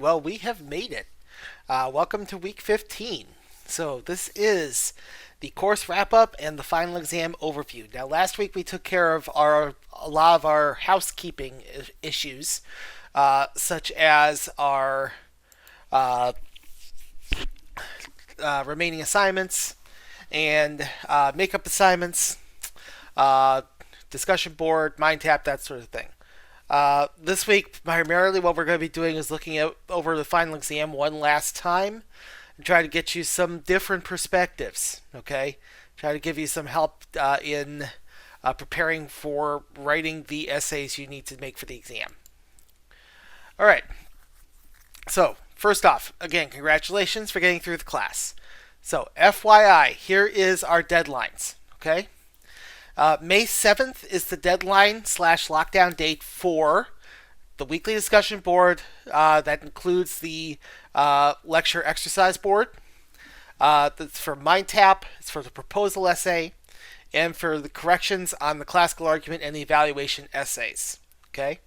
Well, we have made it. Welcome to week 15. So, this is the course wrap up and the final exam overview. Now, last week we took care of a lot of our housekeeping issues, such as our uh, remaining assignments and makeup assignments, uh, discussion board, mind tap, that sort of thing. This week, primarily what we're going to be doing is looking at over the final exam one last time and try to get you some different perspectives, okay? Try to give you some help in preparing for writing the essays you need to make for the exam. All right. So, first off, again, congratulations for getting through the class. So, FYI, here is our deadlines, okay? May 7th is the deadline / lockdown date for the weekly discussion board that includes the lecture exercise board. That's for mind tap, it's for the proposal essay, and for the corrections on the classical argument and the evaluation essays. Okay?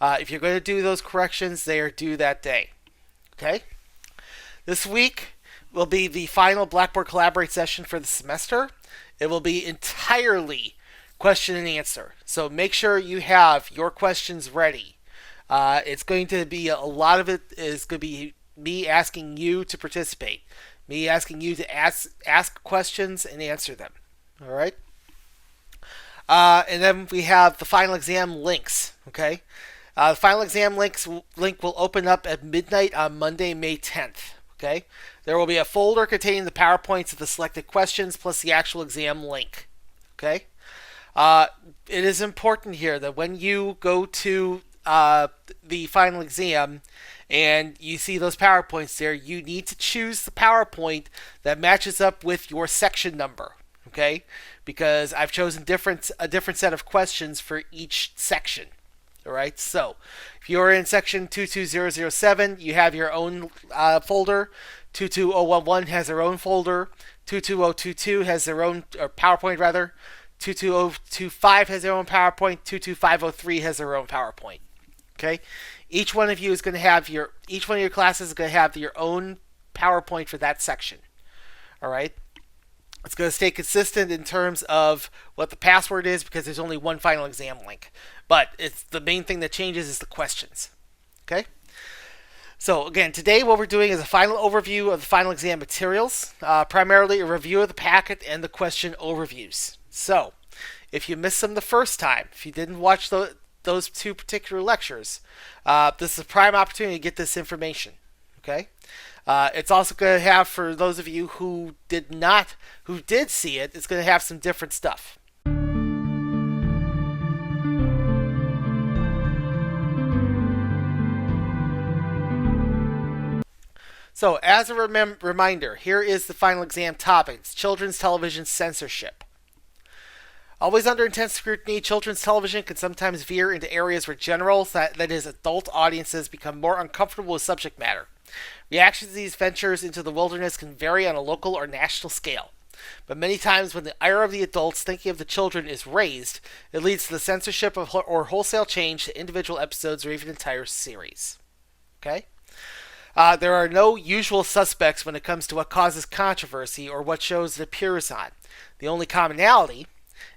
If you're going to do those corrections, they are due that day. Okay? This week will be the final Blackboard Collaborate session for the semester. It will be entirely question and answer. So make sure you have your questions ready. It's going to be a lot of it is going to be me asking you to participate, me asking you to ask questions and answer them. All right. And then we have the final exam links. Okay. The final exam link will open up at midnight on Monday, May 10th. Okay. There will be a folder containing the PowerPoints of the selected questions plus the actual exam link. Okay. It is important here that when you go to the final exam and you see those PowerPoints there, you need to choose the PowerPoint that matches up with your section number. Okay. Because I've chosen a different set of questions for each section. All right. So if you're in section 22007, you have your own folder. 22011 has their own folder. 22022 has their own PowerPoint rather. 22025 has their own PowerPoint. 22503 has their own PowerPoint. Okay, each one of you is going to have each one of your classes is going to have your own PowerPoint for that section. All right, it's going to stay consistent in terms of what the password is because there's only one final exam link. But it's the main thing that changes is the questions. Okay. So again, today what we're doing is a final overview of the final exam materials, primarily a review of the packet and the question overviews. So, if you missed them the first time, if you didn't watch those two particular lectures, this is a prime opportunity to get this information. Okay, it's also going to have, for those of you who did see it, it's going to have some different stuff. So, as a reminder, here is the final exam topics: children's television censorship. Always under intense scrutiny, children's television can sometimes veer into areas where that is, adult audiences become more uncomfortable with subject matter. Reactions to these ventures into the wilderness can vary on a local or national scale. But many times when the ire of the adults thinking of the children is raised, it leads to the censorship or wholesale change to individual episodes or even entire series. Okay? There are no usual suspects when it comes to what causes controversy or what shows it appears on. The only commonality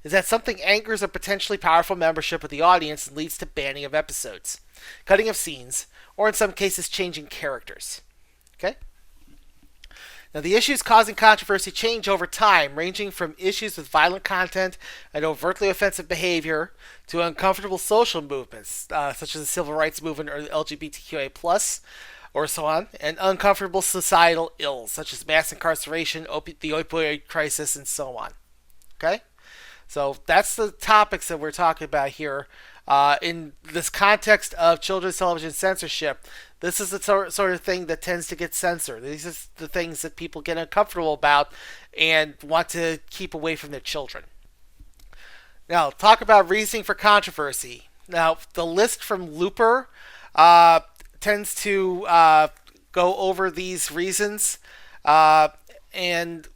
is that something angers a potentially powerful membership of the audience and leads to banning of episodes, cutting of scenes, or in some cases changing characters. Okay? Now, the issues causing controversy change over time, ranging from issues with violent content and overtly offensive behavior to uncomfortable social movements, such as the civil rights movement or the LGBTQIA+, or so on, and uncomfortable societal ills, such as mass incarceration, the opioid crisis, and so on. Okay? So that's the topics that we're talking about here. In this context of children's television censorship, this is the sort of thing that tends to get censored. These are the things that people get uncomfortable about and want to keep away from their children. Now, talk about reasoning for controversy. Now, the list from Looper tends to go over these reasons and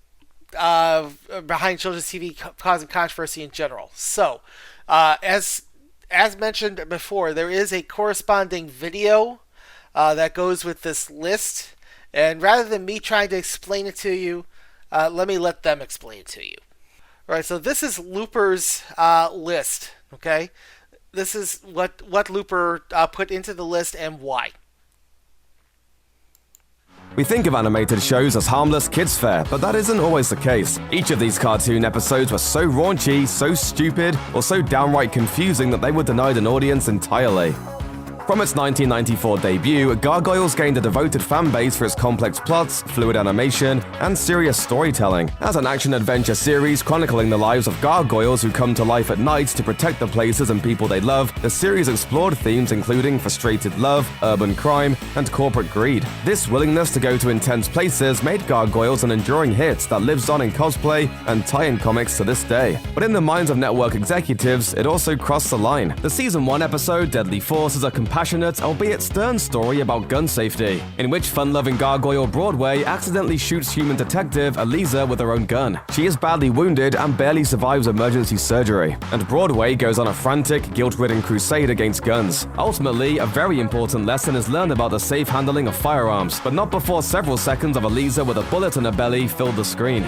behind children's TV causing controversy in general. So, as mentioned before, there is a corresponding video that goes with this list. And rather than me trying to explain it to you, let them explain it to you. All right, so this is Looper's list, okay? This is what Looper put into the list and why. We think of animated shows as harmless kids' fare, but that isn't always the case. Each of these cartoon episodes were so raunchy, so stupid, or so downright confusing that they were denied an audience entirely. From its 1994 debut, Gargoyles gained a devoted fan base for its complex plots, fluid animation, and serious storytelling. As an action-adventure series chronicling the lives of gargoyles who come to life at night to protect the places and people they love, the series explored themes including frustrated love, urban crime, and corporate greed. This willingness to go to intense places made Gargoyles an enduring hit that lives on in cosplay and tie-in comics to this day. But in the minds of network executives, it also crossed the line. The Season 1 episode, Deadly Force, is a passionate, albeit stern story about gun safety, in which fun-loving gargoyle Broadway accidentally shoots human detective Eliza with her own gun. She is badly wounded and barely survives emergency surgery, and Broadway goes on a frantic, guilt-ridden crusade against guns. Ultimately, a very important lesson is learned about the safe handling of firearms, but not before several seconds of Eliza with a bullet in her belly filled the screen.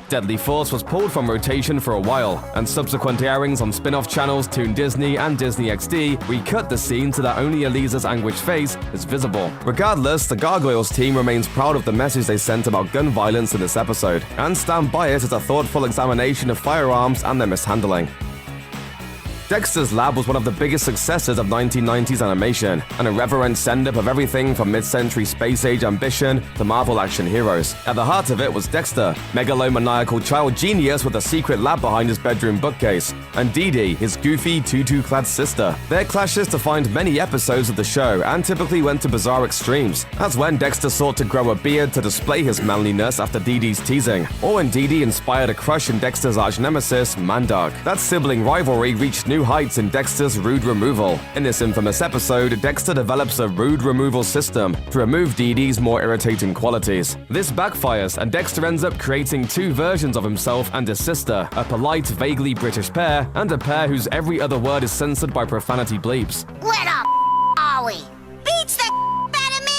Deadly Force was pulled from rotation for a while, and subsequent airings on spin-off channels Toon Disney and Disney XD recut the scene so that only Eliza's anguished face is visible. Regardless, the Gargoyles team remains proud of the message they sent about gun violence in this episode, and stand by it as a thoughtful examination of firearms and their mishandling. Dexter's Lab was one of the biggest successes of 1990s animation, an irreverent send-up of everything from mid-century space-age ambition to Marvel action heroes. At the heart of it was Dexter, megalomaniacal child genius with a secret lab behind his bedroom bookcase, and Dee Dee, his goofy, tutu-clad sister. Their clashes defined many episodes of the show and typically went to bizarre extremes, as when Dexter sought to grow a beard to display his manliness after Dee Dee's teasing, or when Dee Dee inspired a crush in Dexter's arch-nemesis, Mandark. That sibling rivalry reached new heights in Dexter's Rude Removal. In this infamous episode, Dexter develops a rude removal system to remove Dee Dee's more irritating qualities. This backfires, and Dexter ends up creating two versions of himself and his sister, a polite, vaguely British pair, and a pair whose every other word is censored by profanity bleeps. Where the are we? Beats the out of me!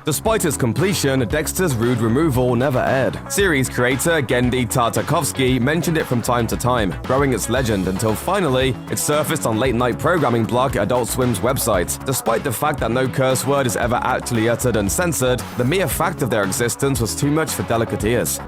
Despite its completion, Dexter's Rude Removal never aired. Series creator Gendy Tartakovsky mentioned it from time to time, growing its legend until finally it surfaced on late-night programming blog Adult Swim's website. Despite the fact that no curse word is ever actually uttered and censored, the mere fact of their existence was too much for delicate ears.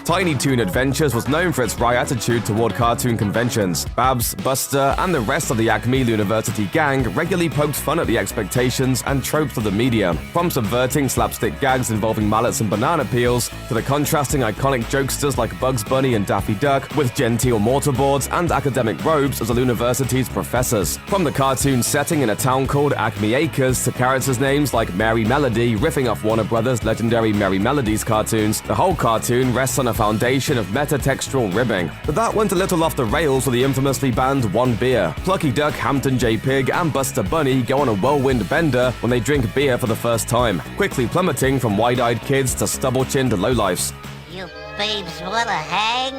Tiny Toon Adventures was known for its wry attitude toward cartoon conventions. Babs, Buster, and the rest of the Acme University gang regularly poked fun at the expectations and tropes of the media, from subverting slapstick gags involving mallets and banana peels, to the contrasting iconic jokesters like Bugs Bunny and Daffy Duck with genteel mortarboards and academic robes as the university's professors. From the cartoon setting in a town called Acme Acres to characters' names like Mary Melody riffing off Warner Brothers' legendary Merry Melodies cartoons, the whole cartoon rests on a foundation of metatextual ribbing. But that went a little off the rails with the infamously banned One Beer. Plucky Duck, Hampton J. Pig, and Buster Bunny go on a whirlwind bender when they drink beer for the first time, quickly plummeting from wide-eyed kids to stubble-chinned lowlifes. You babes wanna hang?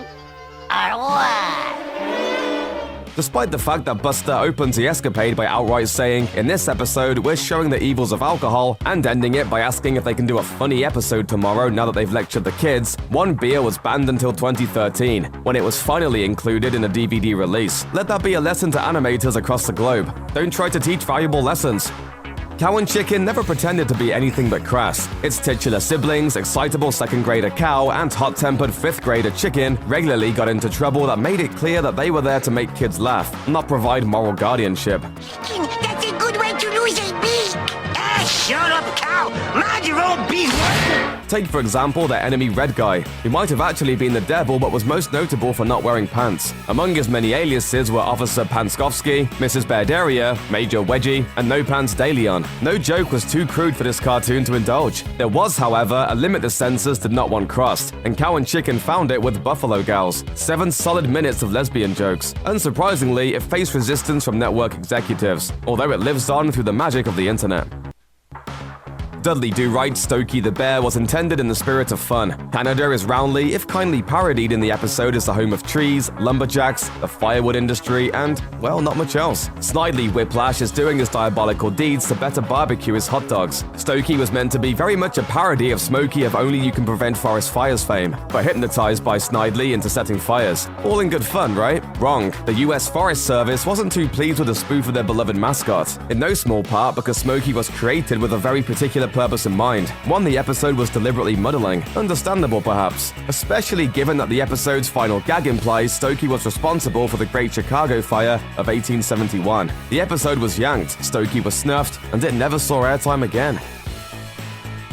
Or what? Despite the fact that Buster opens the escapade by outright saying, "In this episode, we're showing the evils of alcohol," and ending it by asking if they can do a funny episode tomorrow now that they've lectured the kids, One Beer was banned until 2013, when it was finally included in a DVD release. Let that be a lesson to animators across the globe. Don't try to teach valuable lessons. Cow and Chicken never pretended to be anything but crass. Its titular siblings, excitable second-grader Cow and hot-tempered fifth-grader Chicken, regularly got into trouble that made it clear that they were there to make kids laugh, not provide moral guardianship. Chicken, that's a good way to lose a beak! Ah, shut up, Cow! Mind your own beak! Take, for example, their enemy Red Guy, who might have actually been the devil but was most notable for not wearing pants. Among his many aliases were Officer Panskovsky, Mrs. Beardaria, Major Wedgie, and No Pants DeLeon. No joke was too crude for this cartoon to indulge. There was, however, a limit the censors did not want crossed, and Cow and Chicken found it with Buffalo Gals. 7 solid minutes of lesbian jokes. Unsurprisingly, it faced resistance from network executives, although it lives on through the magic of the internet. Dudley Do-Right's Stokey the Bear was intended in the spirit of fun. Canada is roundly, if kindly parodied in the episode as the home of trees, lumberjacks, the firewood industry, and, well, not much else. Snidely Whiplash is doing his diabolical deeds to better barbecue his hot dogs. Stokey was meant to be very much a parody of Smokey of Only You Can Prevent Forest Fires fame, but hypnotized by Snidely into setting fires. All in good fun, right? Wrong. The US Forest Service wasn't too pleased with the spoof of their beloved mascot, in no small part because Smokey was created with a very particular purpose in mind, one the episode was deliberately muddling. Understandable, perhaps, especially given that the episode's final gag implies Stokey was responsible for the Great Chicago Fire of 1871. The episode was yanked, Stokey was snuffed, and it never saw airtime again.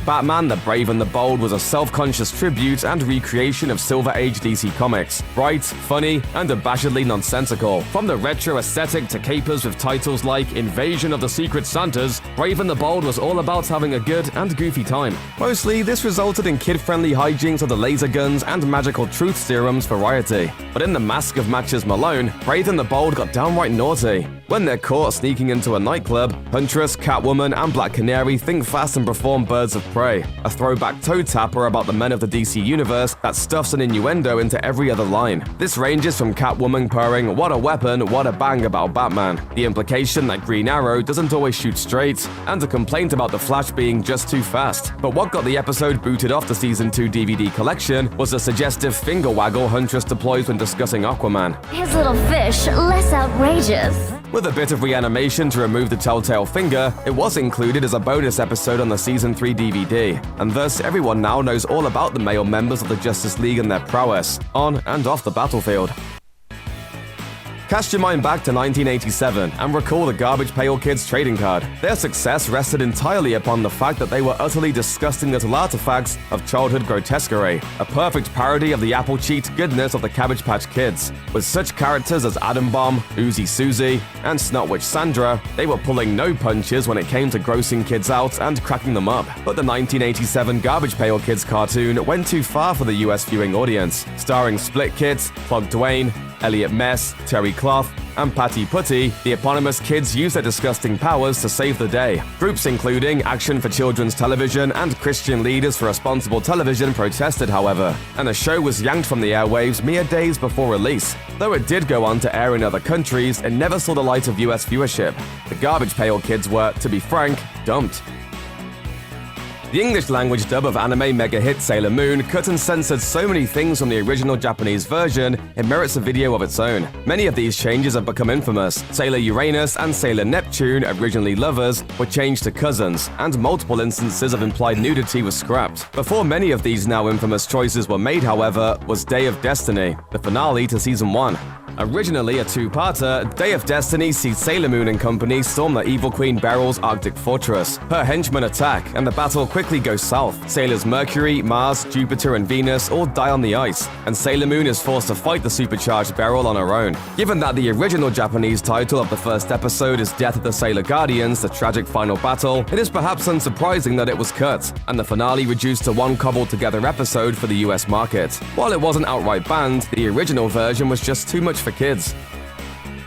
Batman the Brave and the Bold was a self-conscious tribute and recreation of Silver Age DC Comics. Bright, funny, and abashedly nonsensical. From the retro aesthetic to capers with titles like Invasion of the Secret Santas, Brave and the Bold was all about having a good and goofy time. Mostly, this resulted in kid-friendly hijinks of the laser guns and magical truth serums variety. But in the Mask of Matches Malone, Brave and the Bold got downright naughty. When they're caught sneaking into a nightclub, Huntress, Catwoman, and Black Canary think fast and perform Birds of Prey, a throwback toe tapper about the men of the DC universe that stuffs an innuendo into every other line. This ranges from Catwoman purring, "What a weapon, what a bang" about Batman, the implication that Green Arrow doesn't always shoot straight, and a complaint about the Flash being just too fast. But what got the episode booted off the Season 2 DVD collection was the suggestive finger waggle Huntress deploys when discussing Aquaman. His little fish, less outrageous. With a bit of reanimation to remove the telltale finger, it was included as a bonus episode on the Season 3 DVD, and thus everyone now knows all about the male members of the Justice League and their prowess, on and off the battlefield. Cast your mind back to 1987 and recall the Garbage Pail Kids trading card. Their success rested entirely upon the fact that they were utterly disgusting little artifacts of childhood grotesquerie, a perfect parody of the apple cheeked goodness of the Cabbage Patch Kids. With such characters as Atom Bomb, Uzi Susie, and Snotwitch Sandra, they were pulling no punches when it came to grossing kids out and cracking them up. But the 1987 Garbage Pail Kids cartoon went too far for the US viewing audience. Starring Split Kids, Plug Dwayne, Elliot Mess, Terry Cloth, and Patty Putty, the eponymous kids use their disgusting powers to save the day. Groups including Action for Children's Television and Christian Leaders for Responsible Television protested, however, and the show was yanked from the airwaves mere days before release. Though it did go on to air in other countries, it never saw the light of US viewership. The Garbage Pail Kids were, to be frank, dumped. The English-language dub of anime mega-hit Sailor Moon cut and censored so many things from the original Japanese version, it merits a video of its own. Many of these changes have become infamous. Sailor Uranus and Sailor Neptune, originally lovers, were changed to cousins, and multiple instances of implied nudity were scrapped. Before many of these now infamous choices were made, however, was Day of Destiny, the finale to Season 1. Originally a two-parter, Day of Destiny sees Sailor Moon and company storm the evil Queen Beryl's Arctic fortress. Her henchmen attack, and the battle quickly goes south. Sailors Mercury, Mars, Jupiter, and Venus all die on the ice, and Sailor Moon is forced to fight the supercharged Beryl on her own. Given that the original Japanese title of the first episode is Death of the Sailor Guardians, the tragic final battle, it is perhaps unsurprising that it was cut, and the finale reduced to one cobbled-together episode for the US market. While it wasn't outright banned, the original version was just too much for kids.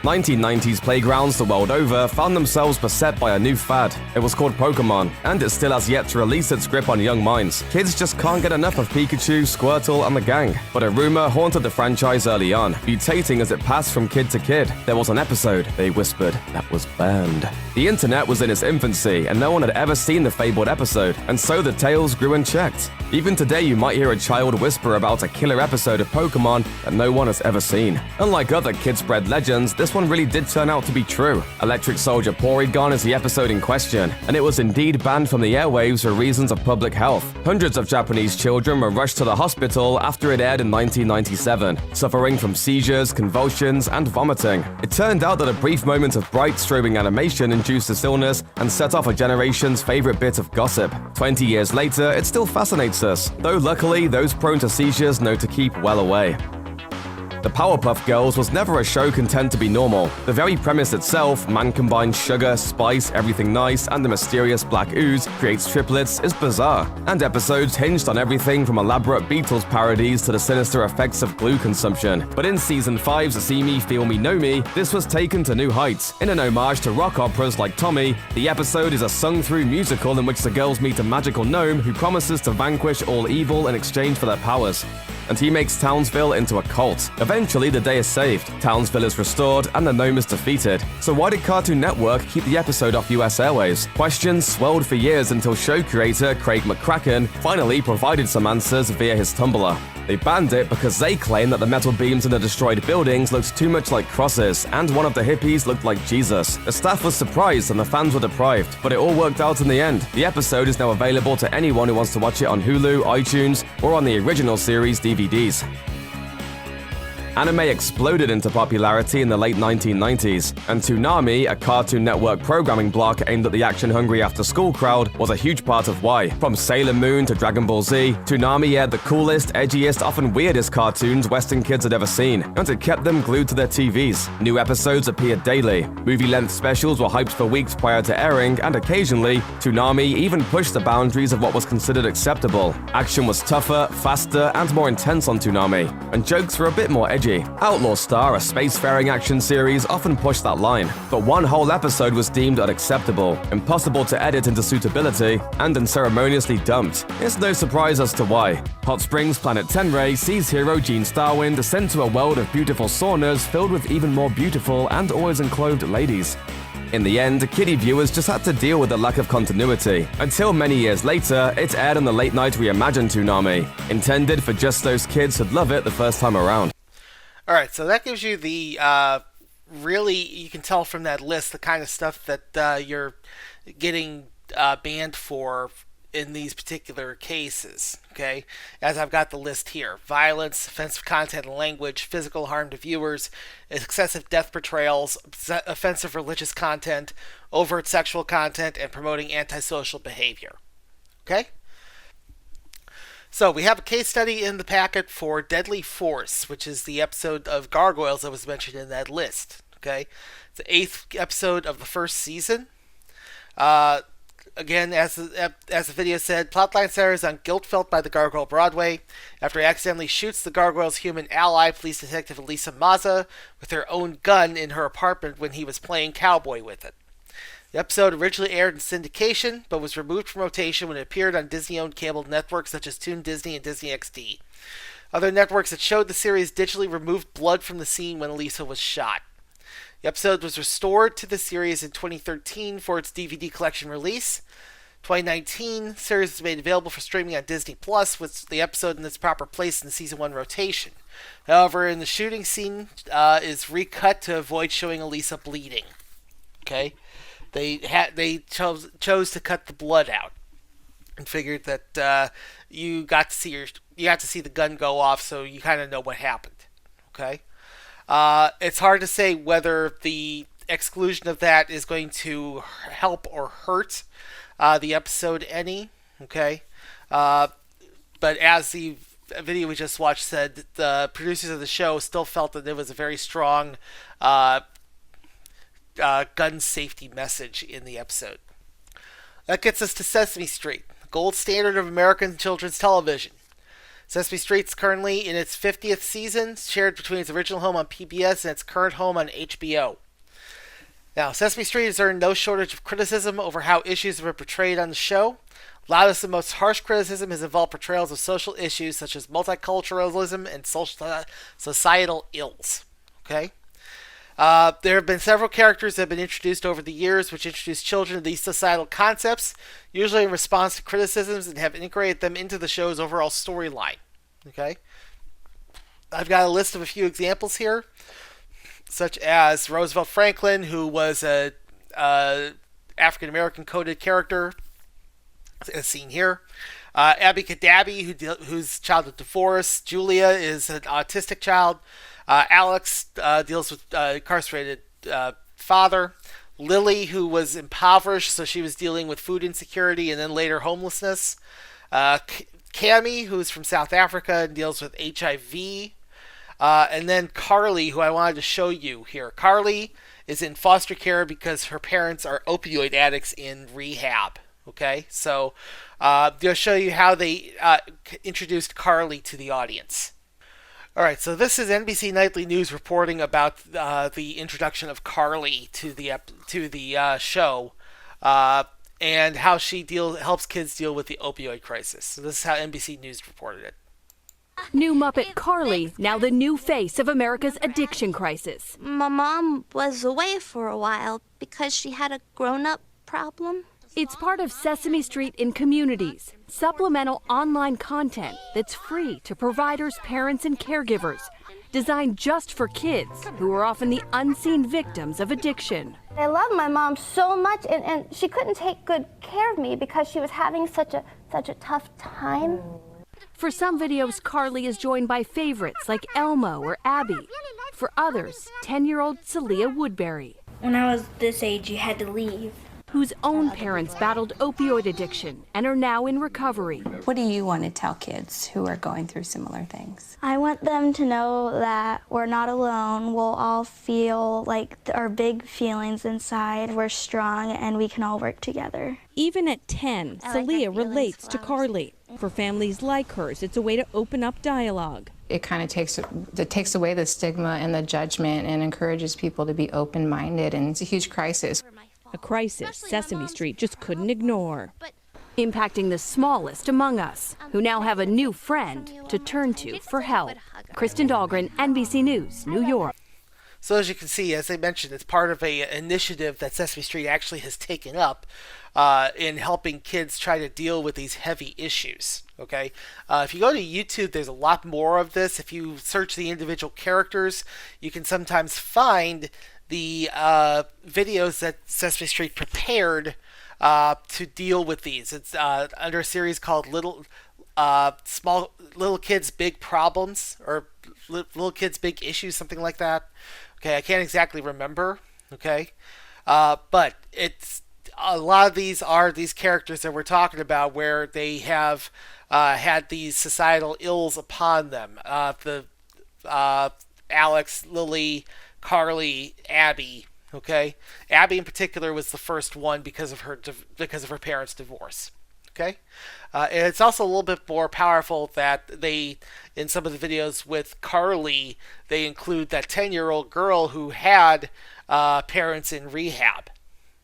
1990s playgrounds the world over found themselves beset by a new fad. It was called Pokemon, and it still has yet to release its grip on young minds. Kids just can't get enough of Pikachu, Squirtle, and the gang. But a rumor haunted the franchise early on, mutating as it passed from kid to kid. There was an episode, they whispered, that was banned. The internet was in its infancy, and no one had ever seen the fabled episode, and so the tales grew unchecked. Even today you might hear a child whisper about a killer episode of Pokemon that no one has ever seen. Unlike other kid-spread legends, this one really did turn out to be true. Electric Soldier Porygon is the episode in question, and it was indeed banned from the airwaves for reasons of public health. Hundreds of Japanese children were rushed to the hospital after it aired in 1997, suffering from seizures, convulsions, and vomiting. It turned out that a brief moment of bright strobing animation induced this illness and set off a generation's favorite bit of gossip. 20 years later, it still fascinates us, though luckily those prone to seizures know to keep well away. The Powerpuff Girls was never a show content to be normal. The very premise itself, man combines sugar, spice, everything nice, and the mysterious black ooze creates triplets, is bizarre. And episodes hinged on everything from elaborate Beatles parodies to the sinister effects of glue consumption. But in Season 5's See Me, Feel Me, Know Me, this was taken to new heights. In an homage to rock operas like Tommy, the episode is a sung-through musical in which the girls meet a magical gnome who promises to vanquish all evil in exchange for their powers. And he makes Townsville into a cult. Eventually, the day is saved, Townsville is restored, and the gnome is defeated. So why did Cartoon Network keep the episode off US Airways? Questions swelled for years until show creator Craig McCracken finally provided some answers via his Tumblr. They banned it because they claim that the metal beams in the destroyed buildings looked too much like crosses, and one of the hippies looked like Jesus. The staff was surprised and the fans were deprived, but it all worked out in the end. The episode is now available to anyone who wants to watch it on Hulu, iTunes, or on the original series DVDs. Anime exploded into popularity in the late 1990s, and Toonami, a Cartoon Network programming block aimed at the action-hungry after-school crowd, was a huge part of why. From Sailor Moon to Dragon Ball Z, Toonami aired the coolest, edgiest, often weirdest cartoons Western kids had ever seen, and it kept them glued to their TVs. New episodes appeared daily. Movie-length specials were hyped for weeks prior to airing, and occasionally, Toonami even pushed the boundaries of what was considered acceptable. Action was tougher, faster, and more intense on Toonami, and jokes were a bit more edgy. Outlaw Star, a spacefaring action series, often pushed that line, but one whole episode was deemed unacceptable, impossible to edit into suitability, and unceremoniously dumped. It's no surprise as to why. Hot Springs Planet Tenrei sees hero Gene Starwind descend to a world of beautiful saunas filled with even more beautiful and always unclothed ladies. In the end, kiddie viewers just had to deal with the lack of continuity, until many years later, it aired on the late-night reimagined Toonami, intended for just those kids who'd love it the first time around. Alright, so that gives you the, really, you can tell from that list the kind of stuff that you're getting banned for in these particular cases, okay? As I've got the list here. Violence, offensive content and language, physical harm to viewers, excessive death portrayals, offensive religious content, overt sexual content, and promoting antisocial behavior. Okay? So we have a case study in the packet for Deadly Force, which is the episode of Gargoyles that was mentioned in that list. Okay, it's the 8th episode of the first season. Again, as the video said, plotline centers on guilt felt by the Gargoyle Broadway after he accidentally shoots the Gargoyle's human ally, police detective Elisa Maza, with her own gun in her apartment when he was playing cowboy with it. The episode originally aired in syndication, but was removed from rotation when it appeared on Disney-owned cable networks such as Toon Disney and Disney XD. Other networks that showed the series digitally removed blood from the scene when Elisa was shot. The episode was restored to the series in 2013 for its DVD collection release. 2019, the series was made available for streaming on Disney Plus, with the episode in its proper place in the Season 1 rotation. However, in the shooting scene is recut to avoid showing Elisa bleeding. Okay? They chose to cut the blood out and figured that you got to see the gun go off, so you kind of know what happened. Okay, it's hard to say whether the exclusion of that is going to help or hurt the episode any. Okay, but as the video we just watched said, the producers of the show still felt that there was a very strong gun safety message in the episode. That gets us to Sesame Street, the gold standard of American children's television. Sesame Street's currently in its 50th season, shared between its original home on PBS and its current home on HBO. Now, Sesame Street has earned no shortage of criticism over how issues have been portrayed on the show. Loudest and most harsh criticism has involved portrayals of social issues such as multiculturalism and societal ills. Okay? There have been several characters that have been introduced over the years which introduce children to these societal concepts, usually in response to criticisms, and have integrated them into the show's overall storyline. Okay? I've got a list of a few examples here, such as Roosevelt Franklin, who was a African-American coded character, as seen here. Abby Cadabby, who's child with divorce. Julia is an autistic child. Alex deals with incarcerated father. Lily, who was impoverished, so she was dealing with food insecurity and then later homelessness. Cammy, who's from South Africa and deals with HIV. And then Carly, who I wanted to show you here. Carly is in foster care because her parents are opioid addicts in rehab. Okay, so they'll show you how they introduced Carly to the audience. All right, so this is NBC Nightly News reporting about the introduction of Carly to the show, and how she helps kids deal with the opioid crisis. So this is how NBC News reported it. New Muppet Carly, now the new face of America's addiction crisis. My mom was away for a while because she had a grown-up problem. It's part of Sesame Street in Communities, supplemental online content that's free to providers, parents, and caregivers, designed just for kids who are often the unseen victims of addiction. I love my mom so much, and she couldn't take good care of me because she was having such a tough time. For some videos, Carly is joined by favorites like Elmo or Abby. For others, 10-year-old Celia Woodbury. When I was this age, you had to leave. Whose own parents battled opioid addiction and are now in recovery. What do you want to tell kids who are going through similar things? I want them to know that we're not alone. We'll all feel like our big feelings inside. We're strong and we can all work together. Even at 10, Celia relates to Carly. For families like hers, it's a way to open up dialogue. It kind of takes away the stigma and the judgment and encourages people to be open-minded, and it's a huge crisis. A crisis Sesame Street just couldn't ignore. Impacting the smallest among us, who now have a new friend to turn to for help. Kristen Dahlgren, NBC News, New York. So as you can see, as I mentioned, it's part of an initiative that Sesame Street actually has taken up in helping kids try to deal with these heavy issues. Okay, if you go to YouTube, there's a lot more of this. If you search the individual characters, you can sometimes find the videos that Sesame Street prepared to deal with these. It's under a series called Little Kids Big Problems, or Little Kids Big Issues, something like that. Okay, I can't exactly remember. Okay, but it's a lot of these are these characters that we're talking about, where they have had these societal ills upon them. Alex, Lily, Carly, Abby. Okay, Abby in particular was the first one because of her parents' divorce. Okay, and it's also a little bit more powerful that they, in some of the videos with Carly, they include that 10-year-old girl who had parents in rehab.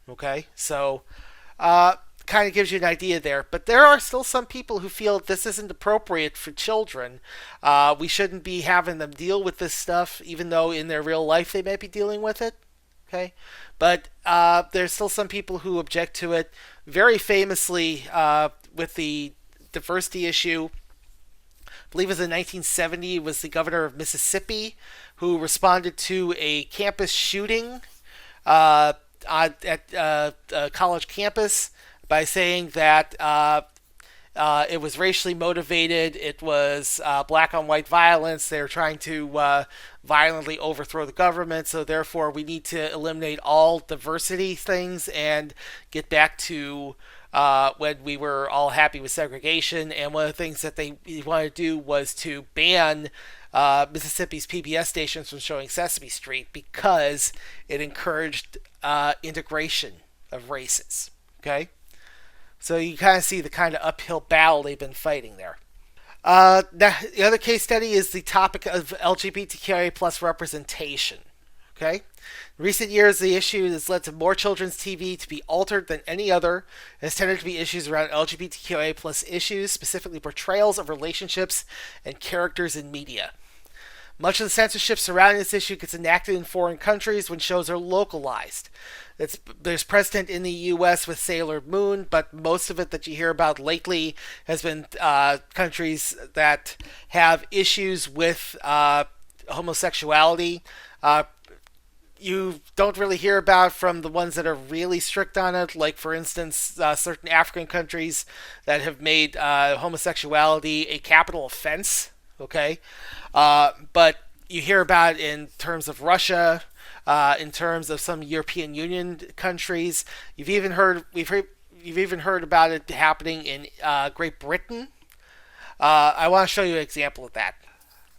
Okay, so kind of gives you an idea there. But there are still some people who feel this isn't appropriate for children. We shouldn't be having them deal with this stuff, even though in their real life they might be dealing with it. Okay, but there's still some people who object to it. Very famously, with the diversity issue, I believe it was in 1970, was the governor of Mississippi who responded to a campus shooting at a college campus by saying that it was racially motivated. It was black on white violence. They're trying to violently overthrow the government. So therefore, we need to eliminate all diversity things and get back to when we were all happy with segregation. And one of the things that they wanted to do was to ban Mississippi's PBS stations from showing Sesame Street because it encouraged integration of races. Okay? So you kind of see the kind of uphill battle they've been fighting there. The other case study is the topic of LGBTQIA plus representation. Okay? In recent years, the issue has led to more children's TV to be altered than any other. It has tended to be issues around LGBTQIA plus issues, specifically portrayals of relationships and characters in media. Much of the censorship surrounding this issue gets enacted in foreign countries when shows are localized. There's precedent in the U.S. with Sailor Moon, but most of it that you hear about lately has been countries that have issues with homosexuality. You don't really hear about from the ones that are really strict on it, like, for instance, certain African countries that have made homosexuality a capital offense. Okay, but you hear about it in terms of Russia, in terms of some European Union countries. You've even heard about it happening in Great Britain. I want to show you an example of that.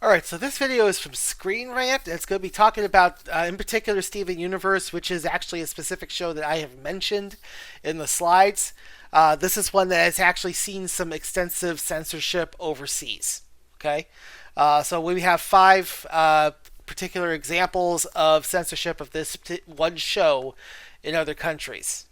Alright, so this video is from Screen Rant. It's going to be talking about, in particular, Steven Universe, which is actually a specific show that I have mentioned in the slides. This is one that has actually seen some extensive censorship overseas. Okay? So we have 5 particular examples of censorship of this one show in other countries.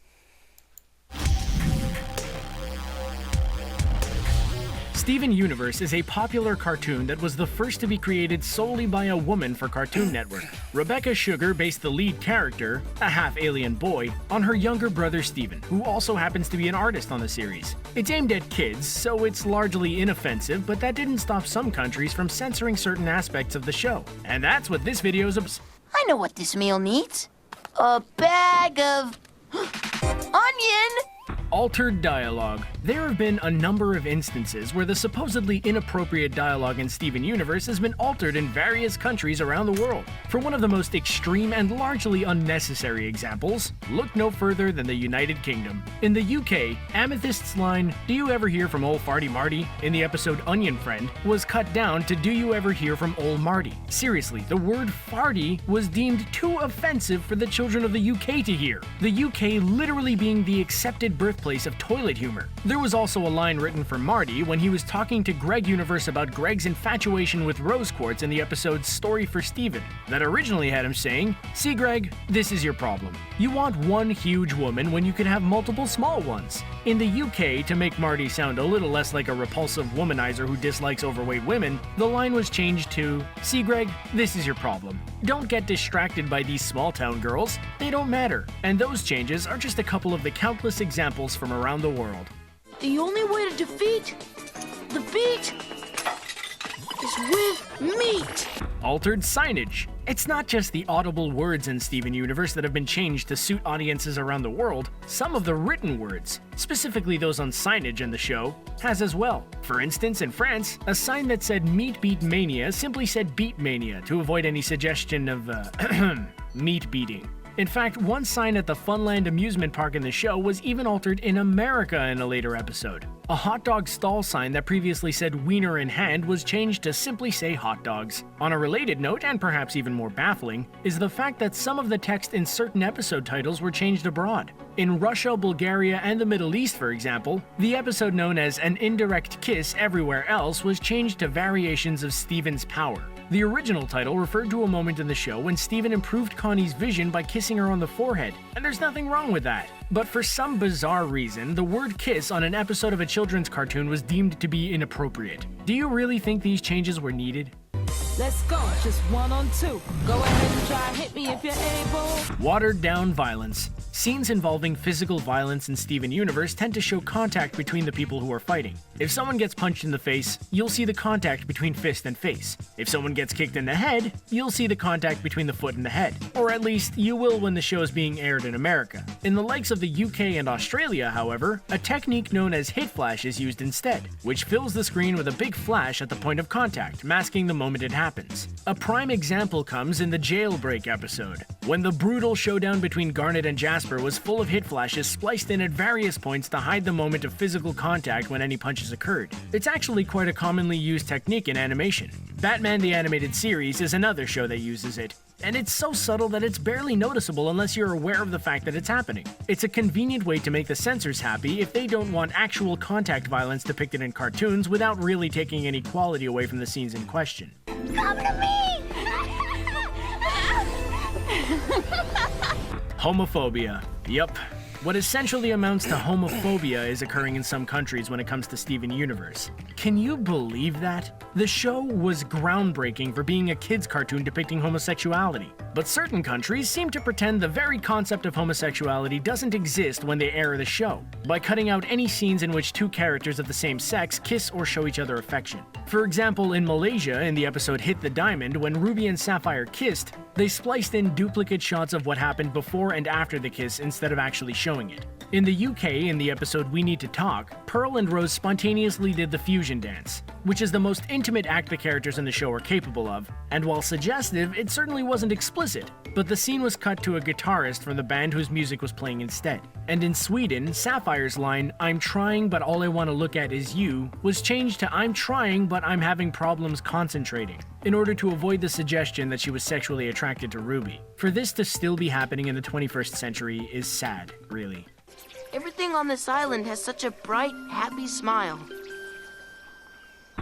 Steven Universe is a popular cartoon that was the first to be created solely by a woman for Cartoon Network. Rebecca Sugar based the lead character, a half-alien boy, on her younger brother Steven, who also happens to be an artist on the series. It's aimed at kids, so it's largely inoffensive, but that didn't stop some countries from censoring certain aspects of the show. And that's what this video is I know what this meal needs. A bag of onion! Altered dialogue. There have been a number of instances where the supposedly inappropriate dialogue in Steven Universe has been altered in various countries around the world. For one of the most extreme and largely unnecessary examples, look no further than the United Kingdom. In the UK, Amethyst's line, "Do you ever hear from old Farty Marty?" in the episode Onion Friend was cut down to "Do you ever hear from old Marty?" Seriously, the word farty was deemed too offensive for the children of the UK to hear. The UK literally being the accepted birthplace of toilet humor. There was also a line written for Marty when he was talking to Greg Universe about Greg's infatuation with rose quartz in the episode Story for Steven, that originally had him saying, "See Greg, this is your problem. You want one huge woman when you could have multiple small ones." In the UK, to make Marty sound a little less like a repulsive womanizer who dislikes overweight women, the line was changed to, "See Greg, this is your problem. Don't get distracted by these small town girls. They don't matter." And those changes are just a couple of the countless examples from around the world. The only way to defeat the beat is with meat. Altered signage. It's not just the audible words in Steven Universe that have been changed to suit audiences around the world. Some of the written words, specifically those on signage in the show, has as well. For instance, in France, a sign that said Meat Beat Mania simply said Beat Mania to avoid any suggestion of meat beating. In fact, one sign at the Funland amusement park in the show was even altered in America in a later episode. A hot dog stall sign that previously said Wiener in hand was changed to simply say hot dogs. On a related note, and perhaps even more baffling, is the fact that some of the text in certain episode titles were changed abroad. In Russia, Bulgaria, and the Middle East, for example, the episode known as An Indirect Kiss Everywhere Else was changed to variations of Steven's power. The original title referred to a moment in the show when Steven improved Connie's vision by kissing her on the forehead, and there's nothing wrong with that. But for some bizarre reason, the word kiss on an episode of a children's cartoon was deemed to be inappropriate. Do you really think these changes were needed? Let's go, just 1 on 2. Go ahead and try hit me if you're able. Watered down violence. Scenes involving physical violence in Steven Universe tend to show contact between the people who are fighting. If someone gets punched in the face, you'll see the contact between fist and face. If someone gets kicked in the head, you'll see the contact between the foot and the head. Or at least, you will when the show is being aired in America. In the likes of the UK and Australia, however, a technique known as hit flash is used instead, which fills the screen with a big flash at the point of contact, masking the moment it happens. A prime example comes in the Jailbreak episode, when the brutal showdown between Garnet and Jasper was full of hit flashes spliced in at various points to hide the moment of physical contact when any punches occurred. It's actually quite a commonly used technique in animation. Batman the Animated Series is another show that uses it, and it's so subtle that it's barely noticeable unless you're aware of the fact that it's happening. It's a convenient way to make the censors happy if they don't want actual contact violence depicted in cartoons without really taking any quality away from the scenes in question. Come to me! Homophobia. Yup. What essentially amounts to homophobia is occurring in some countries when it comes to Steven Universe. Can you believe that? The show was groundbreaking for being a kids' cartoon depicting homosexuality, but certain countries seem to pretend the very concept of homosexuality doesn't exist when they air the show, by cutting out any scenes in which 2 characters of the same sex kiss or show each other affection. For example, in Malaysia, in the episode Hit the Diamond, when Ruby and Sapphire kissed, they spliced in duplicate shots of what happened before and after the kiss instead of actually showing it. In the UK, in the episode We Need to Talk, Pearl and Rose spontaneously did the fusion dance, which is the most intimate act the characters in the show are capable of, and while suggestive, it certainly wasn't explicit, but the scene was cut to a guitarist from the band whose music was playing instead. And in Sweden, Sapphire's line, "I'm trying but all I want to look at is you," was changed to "I'm trying but I'm having problems concentrating." in order to avoid the suggestion that she was sexually attracted to Ruby. For this to still be happening in the 21st century is sad, really. Everything on this island has such a bright, happy smile.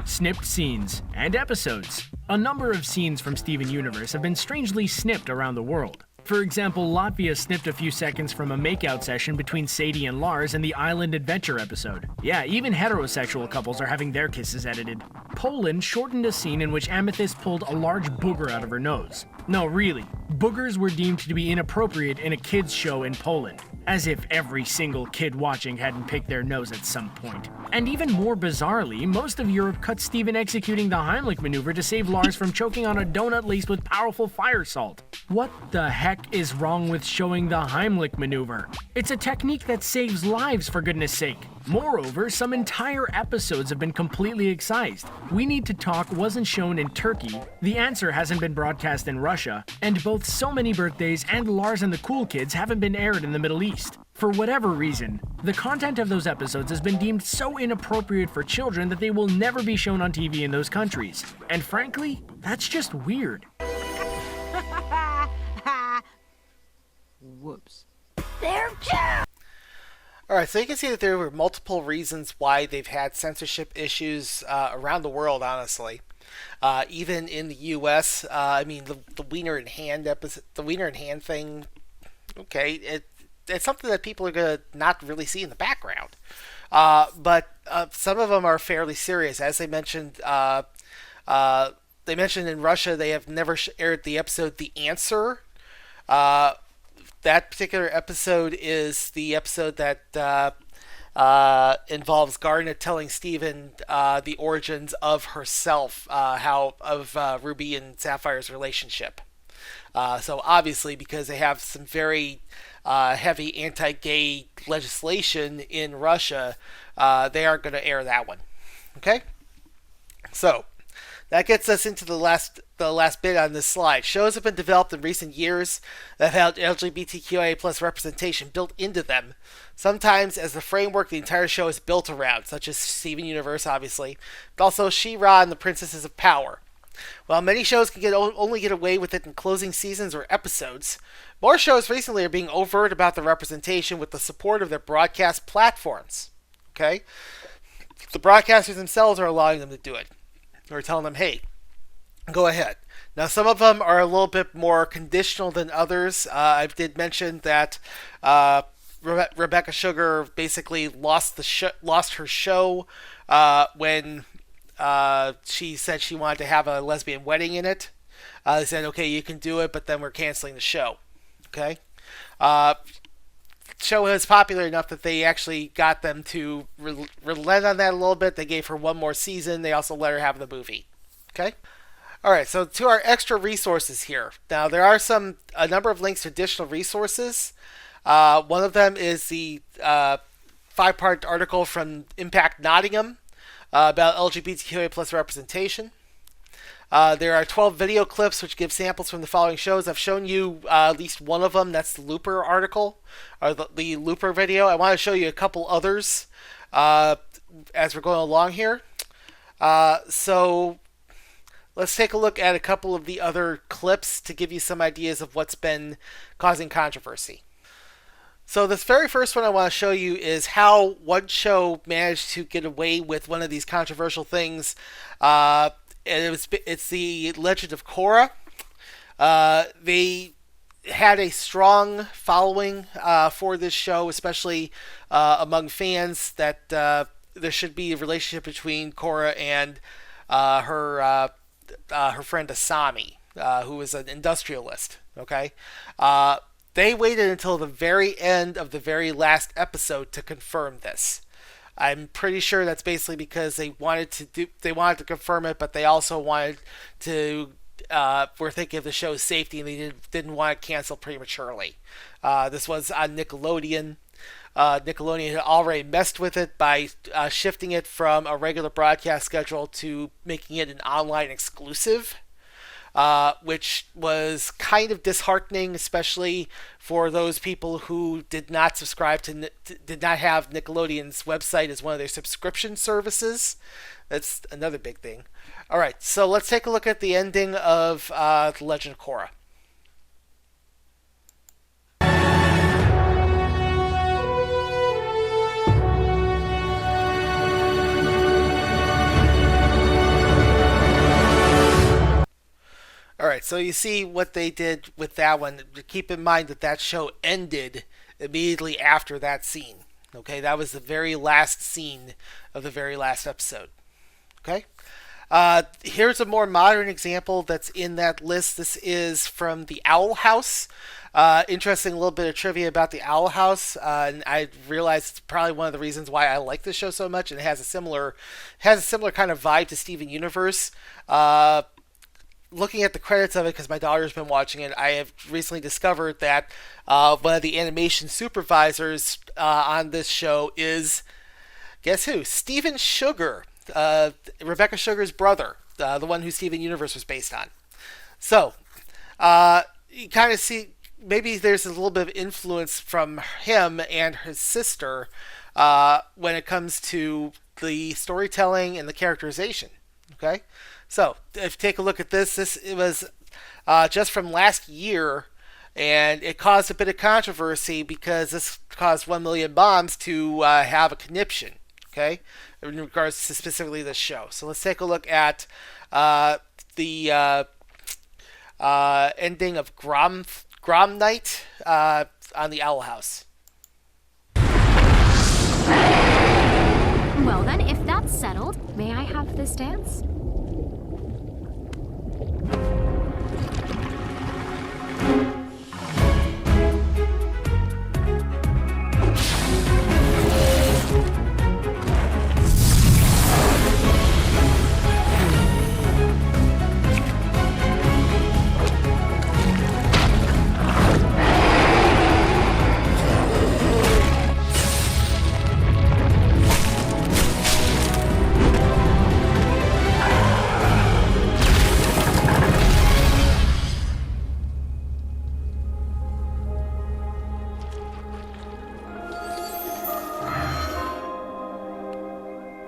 Snipped scenes and episodes. A number of scenes from Steven Universe have been strangely snipped around the world. For example, Latvia snipped a few seconds from a makeout session between Sadie and Lars in the Island Adventure episode. Yeah, even heterosexual couples are having their kisses edited. Poland shortened a scene in which Amethyst pulled a large booger out of her nose. No, really, boogers were deemed to be inappropriate in a kids' show in Poland. As if every single kid watching hadn't picked their nose at some point. And even more bizarrely, most of Europe cut Steven executing the Heimlich maneuver to save Lars from choking on a donut laced with powerful fire salt. What the heck is wrong with showing the Heimlich maneuver? It's a technique that saves lives, for goodness sake. Moreover, some entire episodes have been completely excised. We Need to Talk wasn't shown in Turkey, The Answer hasn't been broadcast in Russia, and both So Many Birthdays and Lars and the Cool Kids haven't been aired in the Middle East. For whatever reason, the content of those episodes has been deemed so inappropriate for children that they will never be shown on TV in those countries. And frankly, that's just weird. Whoops. They're cute! Alright, so you can see that there were multiple reasons why they've had censorship issues around the world, honestly. Even in the U.S., I mean, the Wiener and Hand episode, the Wiener and Hand thing, okay, it's something that people are going to not really see in the background. But some of them are fairly serious. As they mentioned in Russia, they have never aired the episode The Answer. That particular episode is the episode that involves Garnet telling Steven the origins of herself, of Ruby and Sapphire's relationship. So obviously, because they have some very heavy anti-gay legislation in Russia, they aren't going to air that one. Okay? So, that gets us into the last bit on this slide. Shows have been developed in recent years that have had LGBTQIA plus representation built into them, sometimes as the framework the entire show is built around, such as Steven Universe, obviously, but also She-Ra and the Princesses of Power. While many shows can only get away with it in closing seasons or episodes, more shows recently are being overt about the representation with the support of their broadcast platforms. Okay? The broadcasters themselves are allowing them to do it. Or telling them, hey, go ahead. Now, some of them are a little bit more conditional than others. I did mention that Rebecca Sugar basically lost her show when she said she wanted to have a lesbian wedding in it. They said, okay, you can do it, but then we're canceling the show. Okay? Show was popular enough that they actually got them to relent on that a little bit. They gave her one more season. They also let her have the movie. Okay? Alright, so to our extra resources here. Now, there are a number of links to additional resources. One of them is the 5-part article from Impact Nottingham about LGBTQIA plus representation. There are 12 video clips which give samples from the following shows. I've shown you at least one of them. That's the Looper article, or the Looper video. I want to show you a couple others as we're going along here. So let's take a look at a couple of the other clips to give you some ideas of what's been causing controversy. So this very first one I want to show you is how one show managed to get away with one of these controversial things. It's the Legend of Korra. They had a strong following for this show, especially among fans, that there should be a relationship between Korra and her friend Asami, who is an industrialist. Okay, they waited until the very end of the very last episode to confirm this. I'm pretty sure that's basically because they wanted to confirm it, but they also wanted to were thinking of the show's safety, and they didn't want to cancel prematurely. This was on Nickelodeon. Nickelodeon had already messed with it by shifting it from a regular broadcast schedule to making it an online exclusive, which was kind of disheartening, especially for those people who did not subscribe did not have Nickelodeon's website as one of their subscription services. That's another big thing. All right, so let's take a look at the ending of The Legend of Korra. All right, so you see what they did with that one. Keep in mind that that show ended immediately after that scene. Okay, that was the very last scene of the very last episode. Okay, here's a more modern example that's in that list. This is from the Owl House. Interesting little bit of trivia about the Owl House, and I realized it's probably one of the reasons why I like this show so much, and it has a similar kind of vibe to Steven Universe. Looking at the credits of it, because my daughter's been watching it, I have recently discovered that one of the animation supervisors on this show is, guess who? Steven Sugar, Rebecca Sugar's brother, the one who Steven Universe was based on. So, you kind of see, maybe there's a little bit of influence from him and his sister when it comes to the storytelling and the characterization. Okay? So, if you take a look at this, it was just from last year, and it caused a bit of controversy because this caused 1 million bombs to have a conniption, okay, in regards to specifically this show. So let's take a look at the ending of Grom Night on the Owl House. Well then, if that's settled, may I have this dance?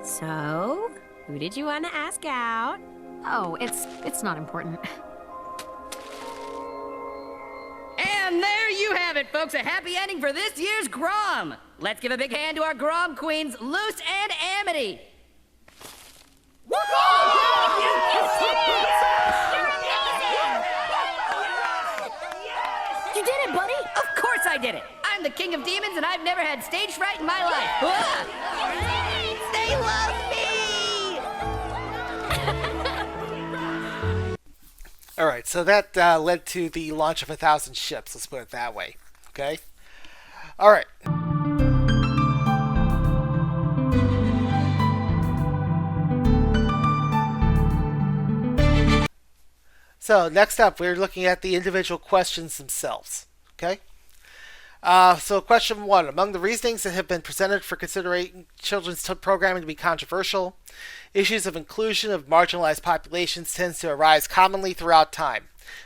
So, who did you want to ask out? Oh, it's not important. And there you have it, folks. A happy ending for this year's Grom. Let's give a big hand to our Grom queens, Luce and Amity. You did it, buddy! Of course I did it. I'm the king of demons, and I've never had stage fright in my life. They love me! All right, so that led to the launch of 1,000 ships. Let's put it that way. Okay. All right. So next up, we're looking at the individual questions themselves. Okay. So question 1. Among the reasonings that have been presented for considering children's programming to be controversial, issues of inclusion of marginalized populations tends to arise commonly throughout time,